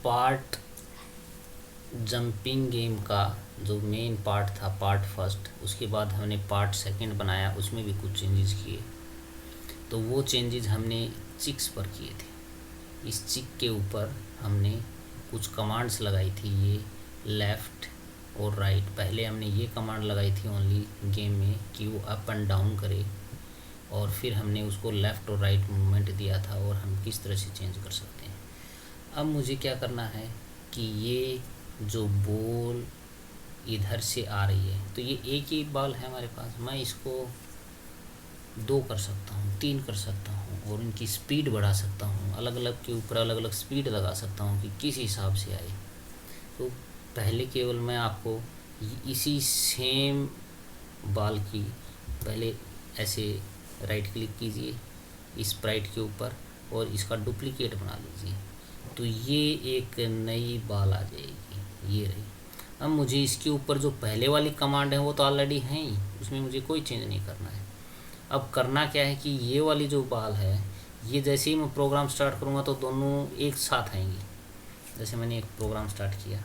Part jumping game का जो main part था, पार्ट फर्स्ट, उसके बाद हमने पार्ट सेकंड बनाया, उसमें भी कुछ चेंजेस किए। तो वो चेंजेस हमने चिक्स पर किए थे। इस चिक के ऊपर हमने कुछ कमांड्स लगाई थी, ये लेफ़्ट और राइट। पहले हमने ये कमांड लगाई थी ओनली गेम में कि वो अप एंड डाउन करे, और फिर हमने उसको लेफ़्ट और राइट मूवमेंट दिया था, और हम किस तरह से चेंज कर सकते हैं। अब मुझे क्या करना है कि ये जो बॉल इधर से आ रही है, तो ये एक ही बॉल है हमारे पास, मैं इसको 2 कर सकता हूँ, 3 कर सकता हूँ, और इनकी स्पीड बढ़ा सकता हूँ, अलग अलग के ऊपर अलग अलग स्पीड लगा सकता हूँ कि किस हिसाब से आए। तो पहले केवल मैं आपको इसी सेम बॉल की पहले ऐसे राइट क्लिक कीजिए स्प्राइट के ऊपर और इसका डुप्लीकेट बना लीजिए, तो ये एक नई बॉल आ जाएगी, ये रही। अब मुझे इसके ऊपर जो पहले वाली कमांड है वो तो ऑलरेडी है ही, उसमें मुझे कोई चेंज नहीं करना है। अब करना क्या है कि ये वाली जो बॉल है, ये जैसे ही मैं प्रोग्राम स्टार्ट करूँगा तो दोनों एक साथ आएंगी। जैसे मैंने एक प्रोग्राम स्टार्ट किया,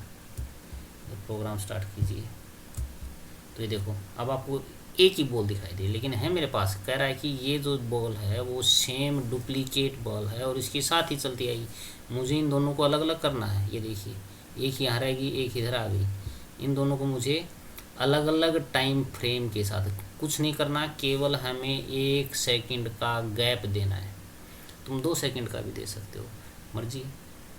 प्रोग्राम स्टार्ट कीजिए, तो ये देखो अब आपको एक ही बॉल दिखाई दे, लेकिन है मेरे पास कह रहा है कि ये जो बॉल है वो सेम डुप्लीकेट बॉल है और इसके साथ ही चलती आएगी। मुझे इन दोनों को अलग अलग करना है। ये देखिए, एक यहाँ रहेगी, एक इधर आ गई। इन दोनों को मुझे अलग अलग टाइम फ्रेम के साथ कुछ नहीं करना, केवल हमें 1 सेकंड का गैप देना है। तुम 2 सेकंड का भी दे सकते हो, मर्जी।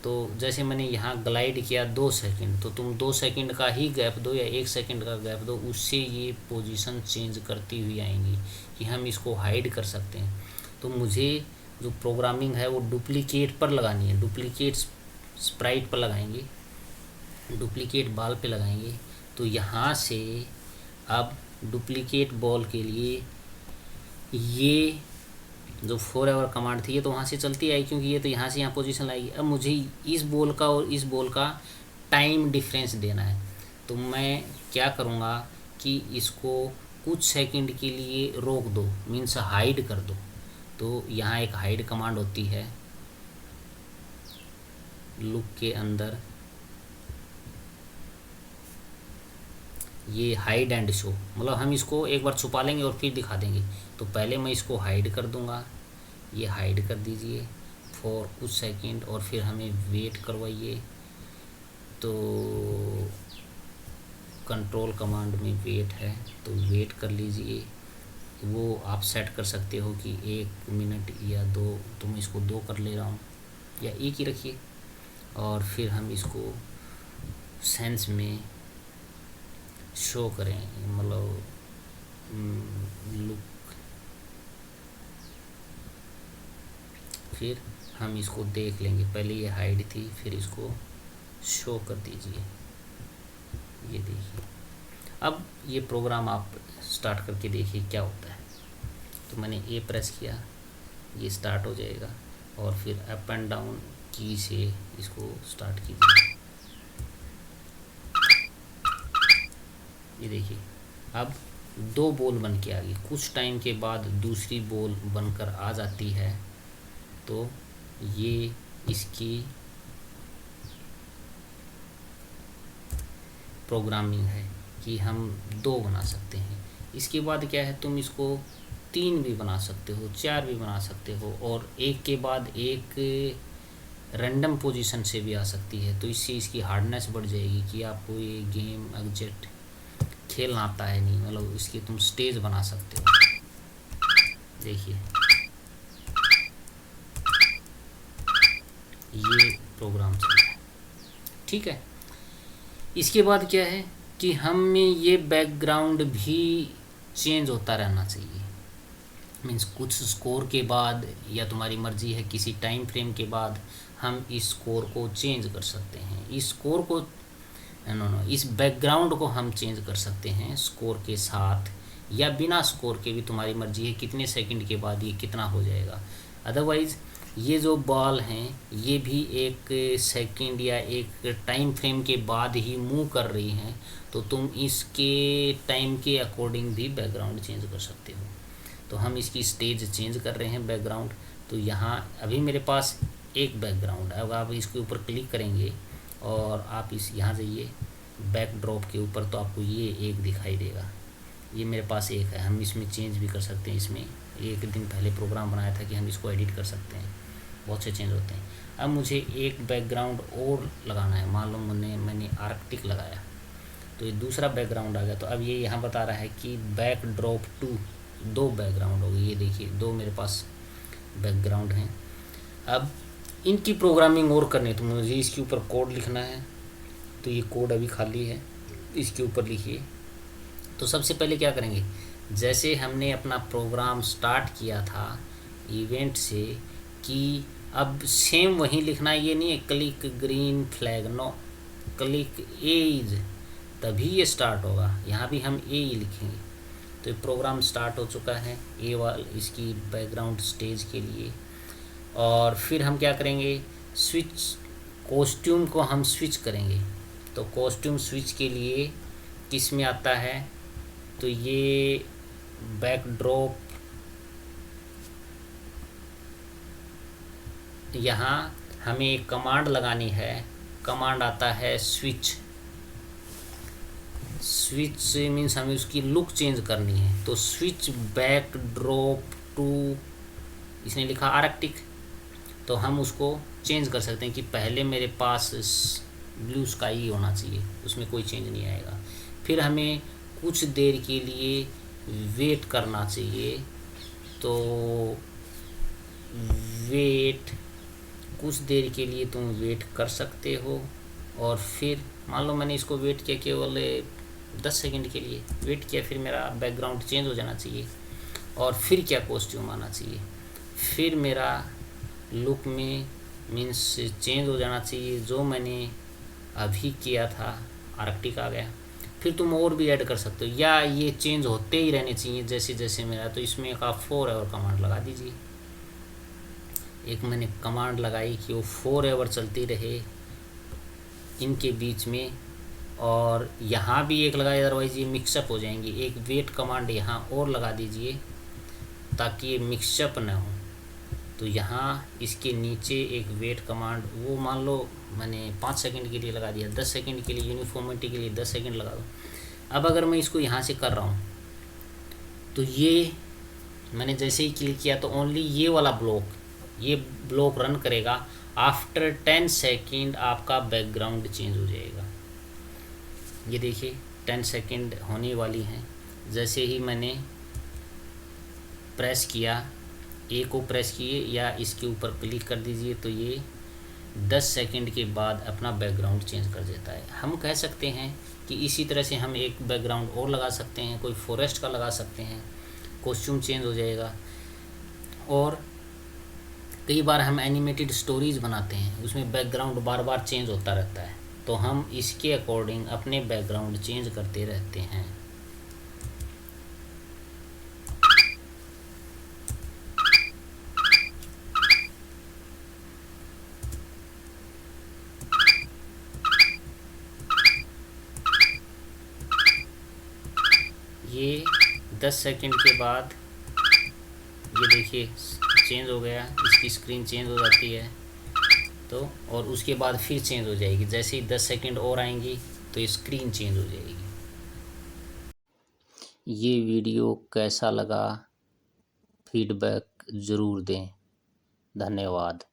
तो जैसे मैंने यहाँ ग्लाइड किया 2 सेकंड, तो तुम 2 सेकंड का ही गैप दो या 1 सेकंड का गैप दो, उससे ये पोजीशन चेंज करती हुई आएंगी कि हम इसको हाइड कर सकते हैं। तो मुझे जो प्रोग्रामिंग है वो डुप्लीकेट पर लगानी है, डुप्लीकेट स्प्राइट पर लगाएंगे, डुप्लीकेट बॉल पे लगाएंगे। तो यहाँ से अब डुप्लीकेट बॉल के लिए ये जो फॉर एवर कमांड थी ये तो वहाँ से चलती आई, क्योंकि ये तो यहाँ से यहाँ पोजीशन लाएगी। अब मुझे इस बॉल का और इस बॉल का टाइम डिफरेंस देना है, तो मैं क्या करूँगा कि इसको कुछ सेकंड के लिए रोक दो, मीन्स हाइड कर दो। तो यहाँ एक हाइड कमांड होती है लूप के अंदर, ये हाइड एंड शो, मतलब हम इसको एक बार छुपा लेंगे और फिर दिखा देंगे। तो पहले मैं इसको हाइड कर दूंगा, ये हाइड कर दीजिए फॉर कुछ सेकंड, और फिर हमें वेट करवाइए। तो कंट्रोल कमांड में वेट है, तो वेट कर लीजिए। वो आप सेट कर सकते हो कि 1 मिनट या 2, तो मैं इसको 2 कर ले रहा हूँ, या 1 ही रखिए। और फिर हम इसको सेंस में शो करें, मतलब लुक, फिर हम इसको देख लेंगे। पहले ये हाइड थी, फिर इसको शो कर दीजिए, ये देखिए। अब ये प्रोग्राम आप स्टार्ट करके देखिए क्या होता है। तो मैंने ए प्रेस किया, ये स्टार्ट हो जाएगा, और फिर अप एंड डाउन की से इसको स्टार्ट कीजिए। ये देखिए अब 2 बॉल बन के आ गई, कुछ टाइम के बाद दूसरी बॉल बनकर आ जाती है। तो ये इसकी प्रोग्रामिंग है कि हम 2 बना सकते हैं। इसके बाद क्या है, तुम इसको 3 भी बना सकते हो, 4 भी बना सकते हो, और एक के बाद एक रैंडम पोजीशन से भी आ सकती है। तो इससे इसकी हार्डनेस बढ़ जाएगी कि आपको ये गेम एग्जैक्ट खेलना आता है नहीं, मतलब इसकी तुम स्टेज बना सकते हो। देखिए ये प्रोग्राम चल रहा है, ठीक है। इसके बाद क्या है कि हमें ये बैकग्राउंड भी चेंज होता रहना चाहिए। मीन्स कुछ स्कोर के बाद, या तुम्हारी मर्जी है किसी टाइम फ्रेम के बाद, हम इस स्कोर को चेंज कर सकते हैं। इस स्कोर को नो इस बैकग्राउंड को हम चेंज कर सकते हैं स्कोर के साथ, या बिना स्कोर के भी तुम्हारी मर्जी है कितने सेकंड के बाद ये कितना हो जाएगा। अदरवाइज़ ये जो बॉल हैं ये भी 1 सेकंड या एक टाइम फ्रेम के बाद ही मूव कर रही हैं, तो तुम इसके टाइम के अकॉर्डिंग भी बैकग्राउंड चेंज कर सकते हो। तो हम इसकी स्टेज चेंज कर रहे हैं बैकग्राउंड। तो यहाँ अभी मेरे पास एक बैकग्राउंड है, अब आप इसके ऊपर क्लिक करेंगे और आप इस यहाँ जाइए बैकड्रॉप के ऊपर, तो आपको ये एक दिखाई देगा। ये मेरे पास एक है, हम इसमें चेंज भी कर सकते हैं। इसमें एक दिन पहले प्रोग्राम बनाया था कि हम इसको एडिट कर सकते हैं, बहुत से चेंज होते हैं। अब मुझे एक बैकग्राउंड और लगाना है, मान लो मैंने आर्कटिक लगाया तो ये दूसरा बैकग्राउंड आ गया। तो अब ये यहाँ बता रहा है कि बैकड्रॉप टू, दो बैकग्राउंड हो गए। ये देखिए दो मेरे पास बैकग्राउंड हैं। अब इनकी प्रोग्रामिंग और करनी है तो मुझे इसके ऊपर कोड लिखना है। तो ये कोड अभी खाली है, इसके ऊपर लिखिए। तो सबसे पहले क्या करेंगे, जैसे हमने अपना प्रोग्राम स्टार्ट किया था इवेंट से, कि अब सेम वही लिखना है। ये नहीं है click green flag, no, click edge, तभी ये स्टार्ट होगा। यहाँ भी हम ए ही लिखेंगे। तो ये प्रोग्राम स्टार्ट हो चुका है ए वाल इसकी बैकग्राउंड स्टेज के लिए। और फिर हम क्या करेंगे, स्विच कॉस्ट्यूम को हम स्विच करेंगे। तो कॉस्ट्यूम स्विच के लिए किस में आता है, तो ये बैकड्रॉप, यहाँ हमें एक कमांड लगानी है। कमांड आता है स्विच। स्विच मीन्स हमें उसकी लुक चेंज करनी है। तो स्विच बैकड्रॉप टू, इसने लिखा आर्कटिक, तो हम उसको चेंज कर सकते हैं कि पहले मेरे पास ब्लू स्काई होना चाहिए, उसमें कोई चेंज नहीं आएगा। फिर हमें कुछ देर के लिए वेट करना चाहिए। तो वेट, कुछ देर के लिए तुम वेट कर सकते हो। और फिर मान लो मैंने इसको वेट किया केवल 10 सेकंड के लिए वेट किया, फिर मेरा बैकग्राउंड चेंज हो जाना चाहिए। और फिर क्या, कॉस्ट्यूम आना चाहिए। फिर मेरा लुक में मीन्स चेंज हो जाना चाहिए, जो मैंने अभी किया था आर्कटिक आ गया। फिर तुम और भी ऐड कर सकते हो, या ये चेंज होते ही रहने चाहिए जैसे जैसे मेरा। तो इसमें एक आप फॉर एवर कमांड लगा दीजिए। एक मैंने कमांड लगाई कि वो फॉर एवर चलती रहे इनके बीच में। और यहाँ भी एक लगाए, अदरवाइज़ ये मिक्सअप हो जाएंगे। एक वेट कमांड यहाँ और लगा दीजिए ताकि ये मिक्सअप ना हो। तो यहाँ इसके नीचे एक वेट कमांड, वो मान लो मैंने 5 सेकंड के लिए लगा दिया, 10 सेकंड के लिए, यूनिफॉर्मिटी के लिए 10 सेकंड लगा दो। अब अगर मैं इसको यहाँ से कर रहा हूँ तो ये मैंने जैसे ही क्लिक किया तो ओनली ये ब्लॉक रन करेगा। आफ्टर 10 सेकंड आपका बैकग्राउंड चेंज हो जाएगा। ये देखिए 10 सेकंड होने वाली हैं। जैसे ही मैंने प्रेस किया, ए को प्रेस किए या इसके ऊपर क्लिक कर दीजिए, तो ये 10 सेकंड के बाद अपना बैकग्राउंड चेंज कर देता है। हम कह सकते हैं कि इसी तरह से हम एक बैकग्राउंड और लगा सकते हैं, कोई फॉरेस्ट का लगा सकते हैं, कॉस्ट्यूम चेंज हो जाएगा। और कई बार हम एनिमेटेड स्टोरीज बनाते हैं, उसमें बैकग्राउंड बार बार चेंज होता रहता है, तो हम इसके अकॉर्डिंग अपने बैकग्राउंड चेंज करते रहते हैं। ये 10 सेकंड के बाद ये देखिए चेंज हो गया, इसकी स्क्रीन चेंज हो जाती है। तो और उसके बाद फिर चेंज हो जाएगी, जैसे ही 10 सेकंड और आएंगी तो ये स्क्रीन चेंज हो जाएगी। ये वीडियो कैसा लगा फीडबैक ज़रूर दें। धन्यवाद।